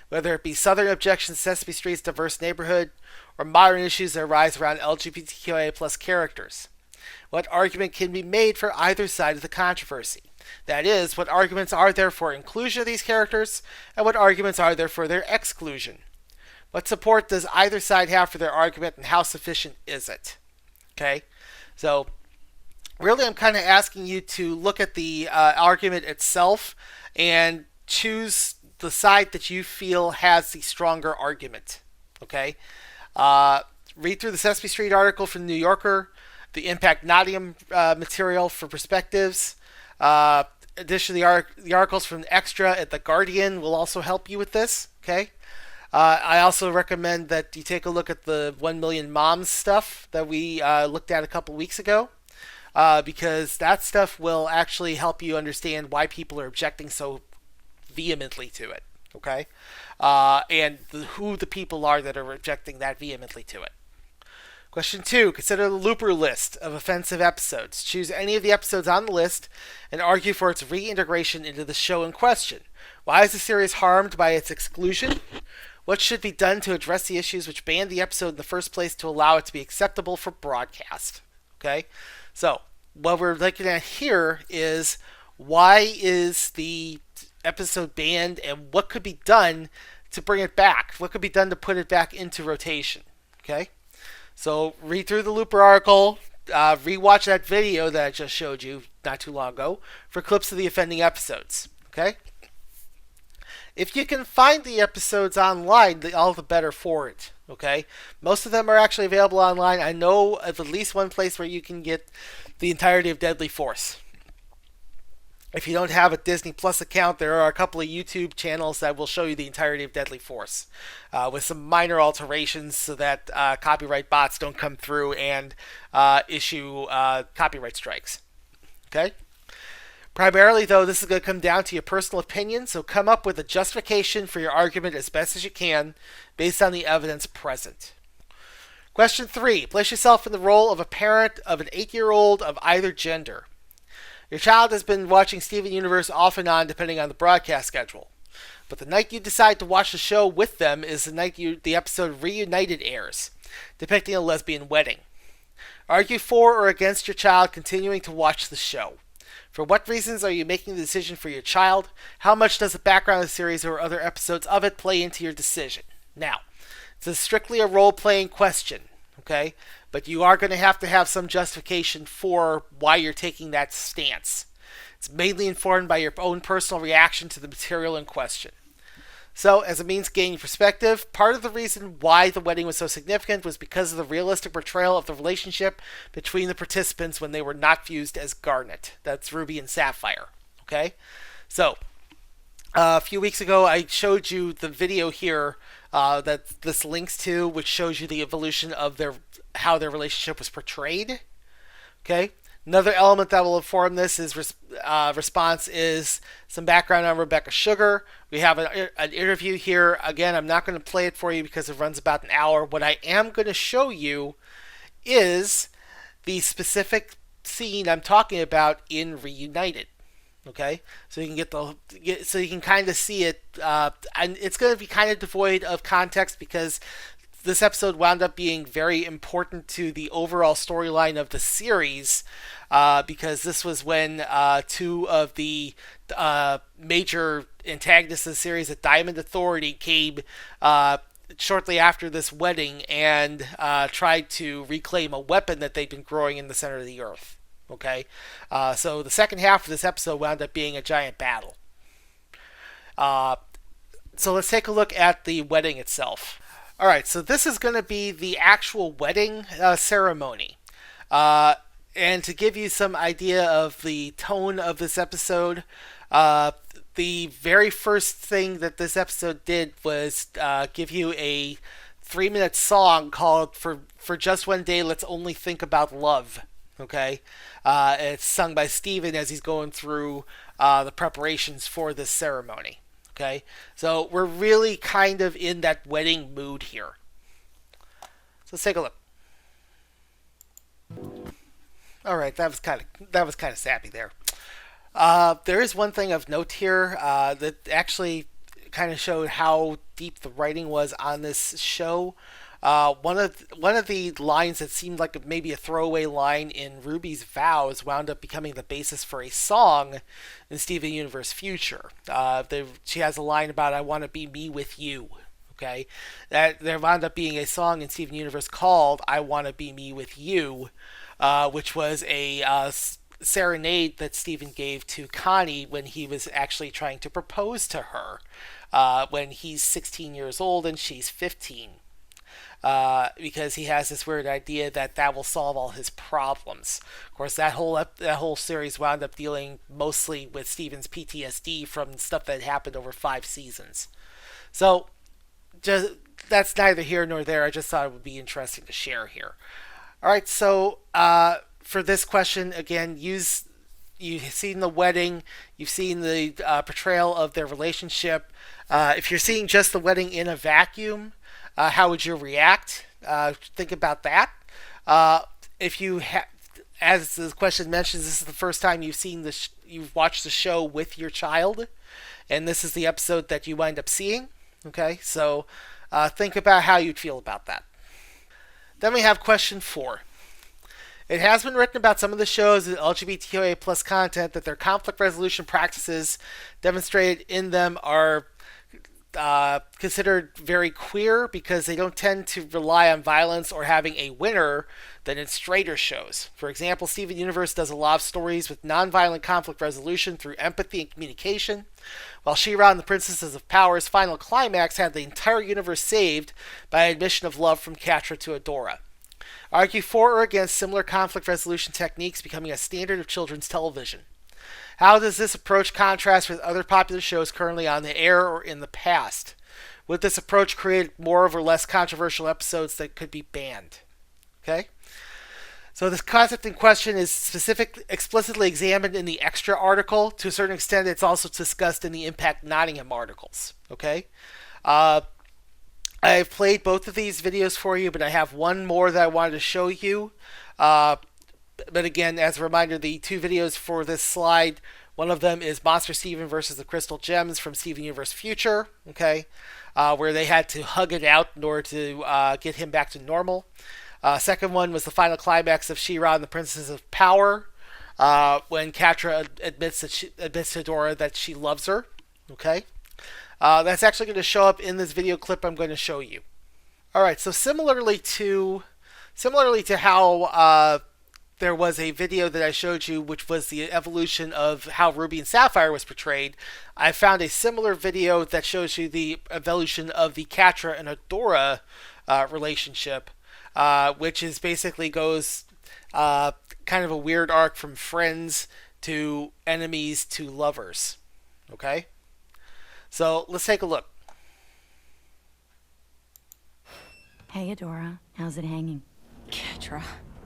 whether it be Southern objections to Sesame Street's diverse neighborhood, or modern issues that arise around LGBTQIA plus characters. What argument can be made for either side of the controversy? That is, what arguments are there for inclusion of these characters, and what arguments are there for their exclusion? What support does either side have for their argument, and how sufficient is it? Okay, so really I'm kind of asking you to look at the argument itself and choose the side that you feel has the stronger argument. Okay, read through the Sesame Street article from the New Yorker, the Impact Nottingham material for perspectives. Additionally, the articles from Extra at The Guardian will also help you with this. Okay. I also recommend that you take a look at the 1 Million Moms stuff that we looked at a couple weeks ago, because that stuff will actually help you understand why people are objecting so vehemently to it, okay? And who the people are that are objecting that vehemently to it. Question 2. Consider the looper list of offensive episodes. Choose any of the episodes on the list and argue for its reintegration into the show in question. Why is the series harmed by its exclusion? What should be done to address the issues which banned the episode in the first place to allow it to be acceptable for broadcast? Okay, so what we're looking at here is why is the episode banned, and what could be done to bring it back? What could be done to put it back into rotation? Okay? So read through the Looper article, rewatch that video that I just showed you not too long ago for clips of the offending episodes. Okay? If you can find the episodes online, all the better for it. Okay? Most of them are actually available online. I know of at least one place where you can get the entirety of Deadly Force. If you don't have a Disney Plus account, there are a couple of YouTube channels that will show you the entirety of Deadly Force with some minor alterations so that copyright bots don't come through and issue copyright strikes. Okay? Primarily, though, this is going to come down to your personal opinion, so come up with a justification for your argument as best as you can based on the evidence present. Question 3. Place yourself in the role of a parent of an 8-year-old of either gender. Your child has been watching Steven Universe off and on depending on the broadcast schedule. But the night you decide to watch the show with them is the night the episode Reunited airs, depicting a lesbian wedding. Argue for or against your child continuing to watch the show. For what reasons are you making the decision for your child? How much does the background of the series or other episodes of it play into your decision? Now, it's strictly a role-playing question, okay? But you are going to have some justification for why you're taking that stance. It's mainly informed by your own personal reaction to the material in question. So, as a means of gaining perspective, part of the reason why the wedding was so significant was because of the realistic portrayal of the relationship between the participants when they were not fused as Garnet. That's Ruby and Sapphire. Okay? So, a few weeks ago, I showed you the video here that this links to, which shows you the evolution of how their relationship was portrayed. Okay? Another element that will inform this is response is some background on Rebecca Sugar. We have an interview here. Again, I'm not going to play it for you because it runs about an hour. What I am going to show you is the specific scene I'm talking about in Reunited. Okay, so you can kind of see it, and it's going to be kind of devoid of context because this episode wound up being very important to the overall storyline of the series, because this was when two of the major antagonists of the series, the Diamond Authority, came shortly after this wedding and tried to reclaim a weapon that they'd been growing in the center of the earth. Okay, so the second half of this episode wound up being a giant battle. So let's take a look at the wedding itself. Alright, so this is going to be the actual wedding ceremony. And to give you some idea of the tone of this episode, the very first thing that this episode did was give you a 3-minute song called For Just One Day, Let's Only Think About Love. Okay? It's sung by Steven as he's going through the preparations for this ceremony. Okay? So we're really kind of in that wedding mood here. So let's take a look. Alright, that was kind of sappy there. There is one thing of note here that actually kind of showed how deep the writing was on this show. One of the lines that seemed like maybe a throwaway line in Ruby's vows wound up becoming the basis for a song in Steven Universe Future. She has a line about "I want to be me with you." Okay, that there wound up being a song in Steven Universe called "I Want to Be Me with You," which was a serenade that Steven gave to Connie when he was actually trying to propose to her when he's 16 years old and she's 15. Because he has this weird idea that will solve all his problems. Of course, that whole series wound up dealing mostly with Steven's PTSD from stuff that happened over 5 seasons. So, that's neither here nor there. I just thought it would be interesting to share here. Alright, so for this question, again, you've seen the wedding, you've seen the portrayal of their relationship. If you're seeing just the wedding in a vacuum, how would you react? Think about that. If you as the question mentions, this is the first time you've watched the show with your child, and this is the episode that you wind up seeing. Okay, so think about how you'd feel about that. Then we have question 4. It has been written about some of the shows with LGBTQIA plus content that their conflict resolution practices demonstrated in them are considered very queer because they don't tend to rely on violence or having a winner than in straighter shows. For example, Steven Universe does a lot of stories with non-violent conflict resolution through empathy and communication, while She-Ra and the Princesses of Power's final climax had the entire universe saved by admission of love from Catra to Adora. Argue for or against similar conflict resolution techniques becoming a standard of children's television. How does this approach contrast with other popular shows currently on the air or in the past? Would this approach create more or less controversial episodes that could be banned? Okay? So this concept in question is explicitly examined in the extra article. To a certain extent, it's also discussed in the Impact Nottingham articles. Okay? I've played both of these videos for you, but I have one more that I wanted to show you. But again, as a reminder, the two videos for this slide, one of them is Monster Steven versus the Crystal Gems from Steven Universe Future, okay, where they had to hug it out in order to get him back to normal. Second one was the final climax of She-Ra and the Princesses of Power, when Catra admits to Adora that she loves her, okay. That's actually going to show up in this video clip I'm going to show you. All right, so similarly to how there was a video that I showed you, which was the evolution of how Ruby and Sapphire was portrayed, I found a similar video that shows you the evolution of the Catra and Adora relationship, which is basically goes kind of a weird arc from friends to enemies to lovers. Okay? So let's take a look. Hey, Adora. How's it hanging? Catra.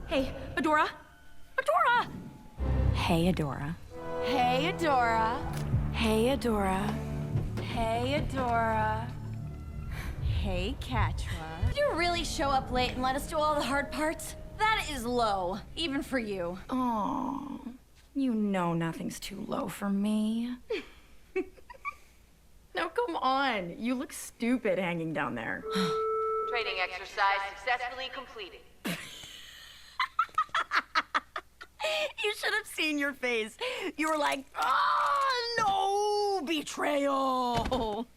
Hey, Adora! Adora! Hey, Adora. Hey, Adora. Hey, Adora. Hey, Adora. Hey, Catra. Did you really show up late and let us do all the hard parts? That is low, even for you. Oh, you know nothing's too low for me. No, come on. You look stupid hanging down there. Training exercise successfully completed. You should have seen your face. You were like, no, betrayal. Oh,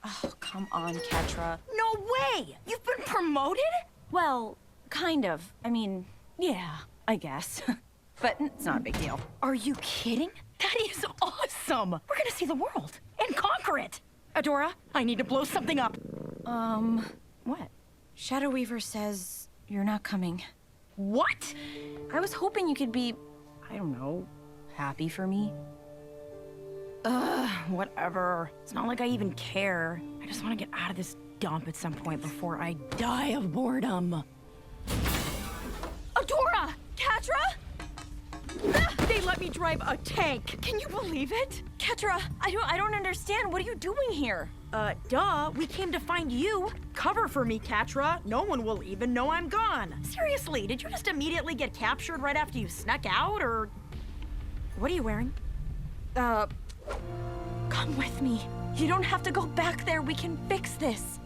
come on, Catra. No way. You've been promoted? Well, kind of. I mean, yeah, I guess. But it's not a big deal. Are you kidding? That is awesome. We're gonna see the world and conquer it. Adora, I need to blow something up. What? Shadow Weaver says you're not coming. What? I was hoping you could be, I don't know, happy for me. Whatever. It's not like I even care. I just want to get out of this dump at some point before I die of boredom. Adora! Catra? They let me drive a tank. Can you believe it? Catra, I don't understand. What are you doing here? Duh. We came to find you. Cover for me, Catra. No one will even know I'm gone. Seriously, did you just immediately get captured right after you snuck out, or... What are you wearing? Come with me. You don't have to go back there. We can fix this.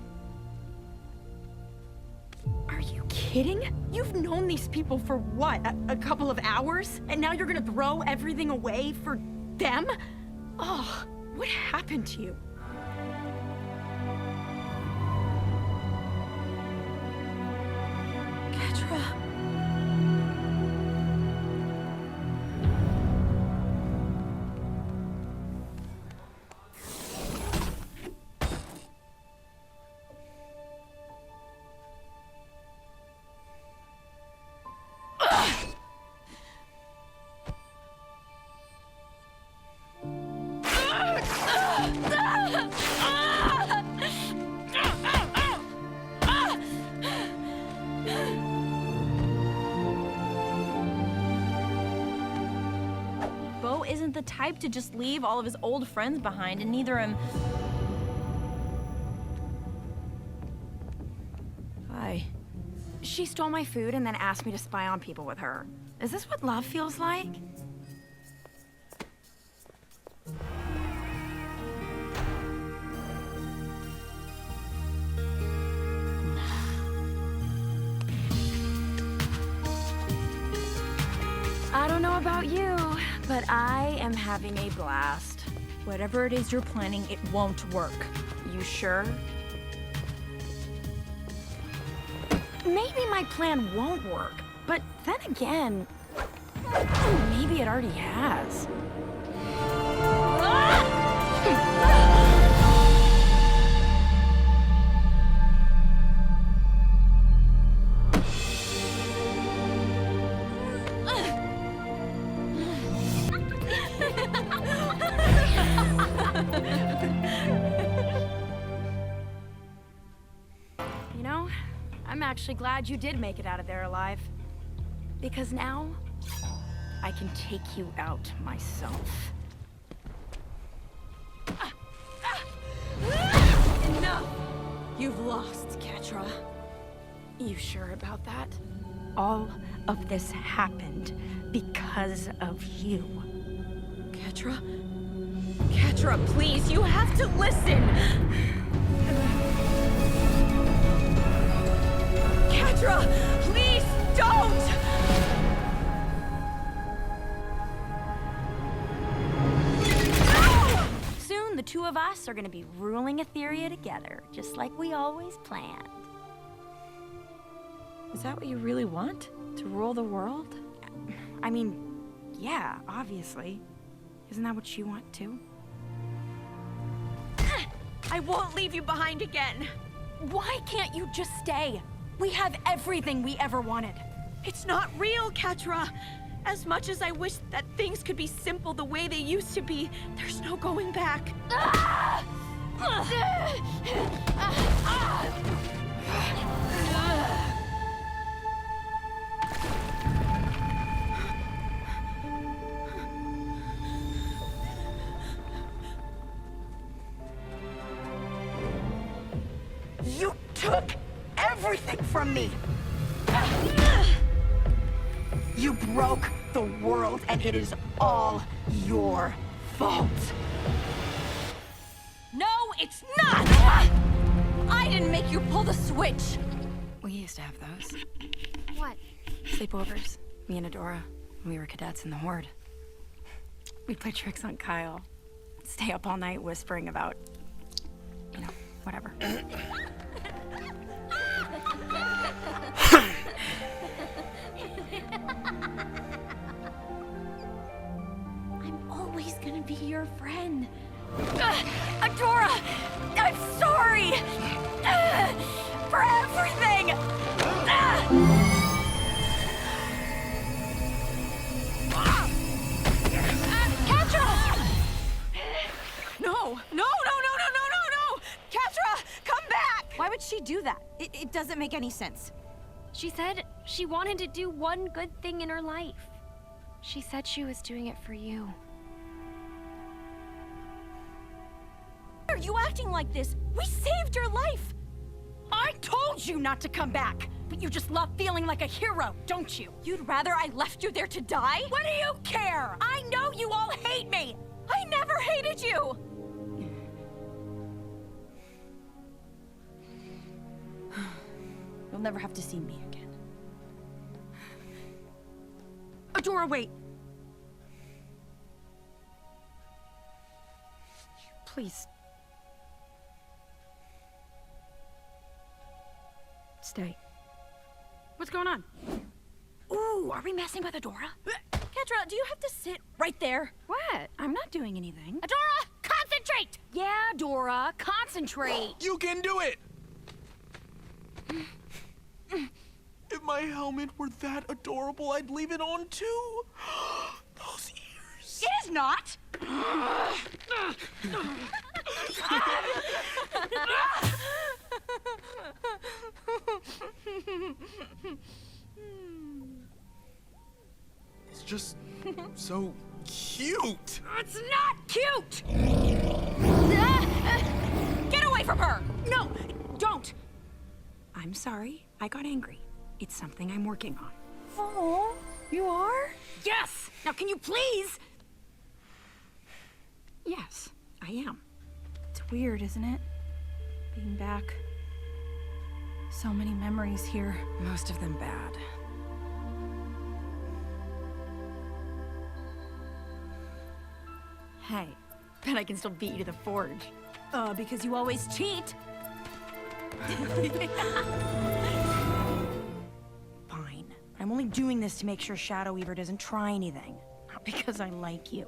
Are you kidding? You've known these people for what, a couple of hours? And now you're gonna throw everything away for them? Oh, what happened to you? Catra. Isn't the type to just leave all of his old friends behind, and neither am... Hi. She stole my food and then asked me to spy on people with her. Is this what love feels like? about you, but I am having a blast. Whatever it is you're planning, it won't work. You sure? Maybe my plan won't work, but then again, maybe it already has. You know, I'm actually glad you did make it out of there alive. Because now, I can take you out myself. Enough! You've lost, Catra. You sure about that? All of this happened because of you. Catra? Catra, please, you have to listen! Catra, please don't! Soon, the two of us are gonna be ruling Etheria together, just like we always planned. Is that what you really want? To rule the world? I mean, yeah, obviously. Isn't that what you want too? I won't leave you behind again! Why can't you just stay? We have everything we ever wanted. It's not real, Catra! As much as I wish that things could be simple the way they used to be, there's no going back. You took everything from me! You broke the world, and it is all your fault. No, it's not! I didn't make you pull the switch! We used to have those. What? Sleepovers. Me and Adora. When we were cadets in the Horde. We'd play tricks on Kyle. Stay up all night whispering about... you know, whatever. I'm always gonna be your friend. Adora! I'm sorry! For everything! No! Catra, come back! Why would she do that? It doesn't make any sense. She said she wanted to do one good thing in her life. She said she was doing it for you. Why are you acting like this? We saved your life! I told you not to come back! But you just love feeling like a hero, don't you? You'd rather I left you there to die? What do you care? I know you all hate me! I never hated you! You'll never have to see me again. Adora, wait! Please. Stay. What's going on? Ooh, are we messing with Adora? Catra, do you have to sit right there? What? I'm not doing anything. Adora, concentrate! Yeah, Adora, concentrate. You can do it! If my helmet were that adorable, I'd leave it on too. Those ears. It is not! It's just so cute. It's not cute! Get away from her! No, don't! I'm sorry, I got angry. It's something I'm working on. Oh, you are? Yes! Now can you please? Yes, I am. It's weird, isn't it? Being back. So many memories here. Most of them bad. Hey, bet I can still beat you to the forge. Because you always cheat. Fine. I'm only doing this to make sure Shadow Weaver doesn't try anything. Not because I like you.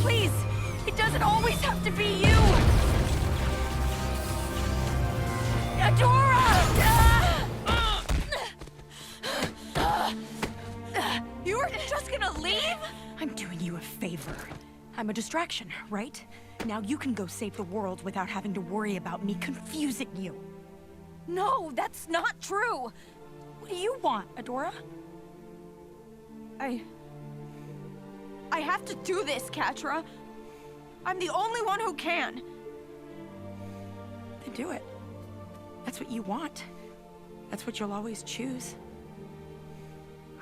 Please! It doesn't always have to be you! Adora! You were just gonna leave? I'm doing you a favor. I'm a distraction, right? Now you can go save the world without having to worry about me confusing you. No, that's not true! What do you want, Adora? I have to do this, Catra. I'm the only one who can. Then do it. That's what you want. That's what you'll always choose.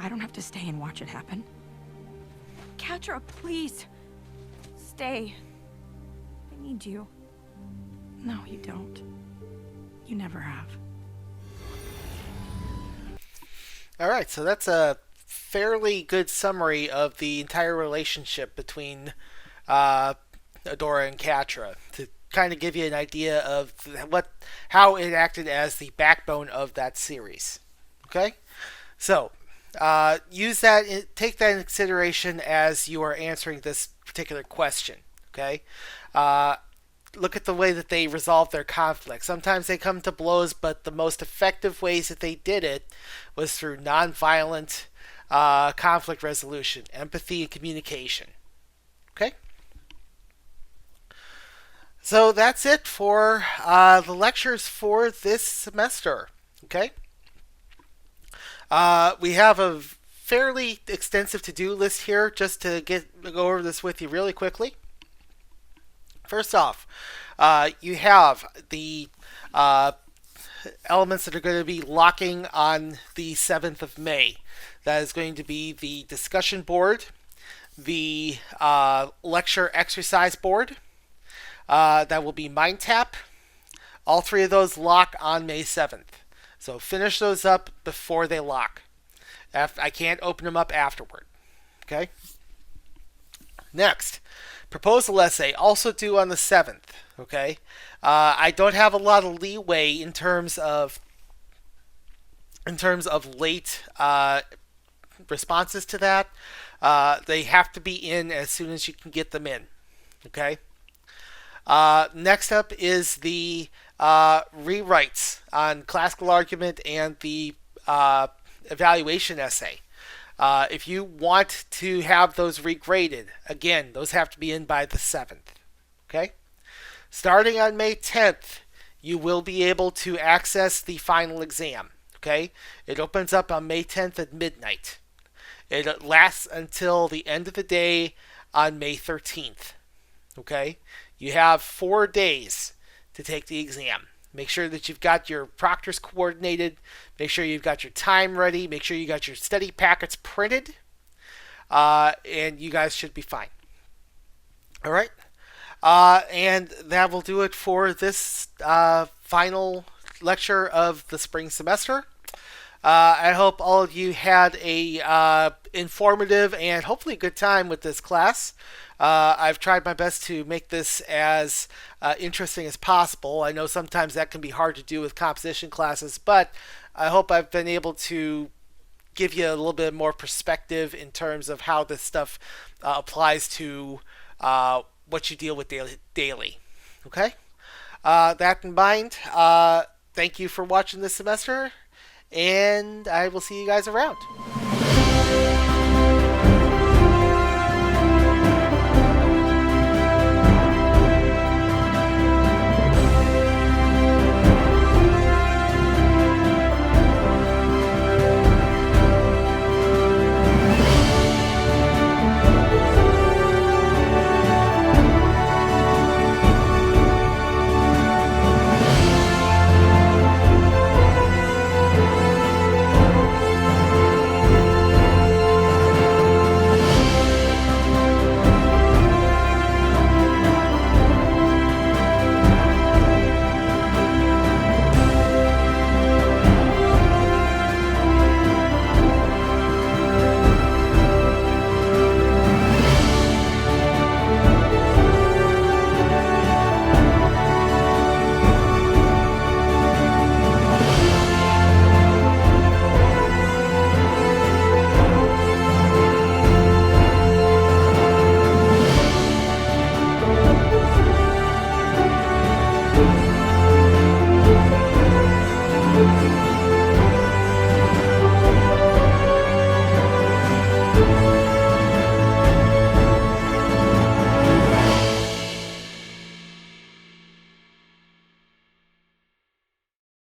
I don't have to stay and watch it happen. Catra, please. Stay. I need you. No, you don't. You never have. Alright, so that's a fairly good summary of the entire relationship between Adora and Catra, to kind of give you an idea of how it acted as the backbone of that series. Okay? So, use that, take that in consideration as you are answering this particular question. Okay? Look at the way that they resolve their conflict. Sometimes they come to blows, but the most effective ways that they did it was through nonviolent conflict resolution, empathy, and communication. Okay? So that's it for the lectures for this semester. Okay? We have a fairly extensive to-do list here, just to go over this with you really quickly. First off, you have the elements that are going to be locking on the 7th of May. That is going to be the discussion board, the lecture exercise board. That will be Mind Tap. All three of those lock on May 7th. So finish those up before they lock. I can't open them up afterward. Okay? Next, proposal essay, also due on the 7th. Okay? I don't have a lot of leeway in terms of late responses to that. They have to be in as soon as you can get them in. Okay? Next up is the rewrites on classical argument and the evaluation essay. If you want to have those regraded, again, those have to be in by the 7th. Okay? Starting on May 10th, you will be able to access the final exam. Okay? It opens up on May 10th at midnight. It lasts until the end of the day on May 13th. Okay? You have 4 days to take the exam. Make sure that you've got your proctors coordinated. Make sure you've got your time ready. Make sure you got your study packets printed. And you guys should be fine. All right? And that will do it for this final lecture of the spring semester. I hope all of you had a informative and hopefully good time with this class. I've tried my best to make this as interesting as possible. I know sometimes that can be hard to do with composition classes, but I hope I've been able to give you a little bit more perspective in terms of how this stuff applies to what you deal with daily. Okay? That in mind, thank you for watching this semester, and I will see you guys around.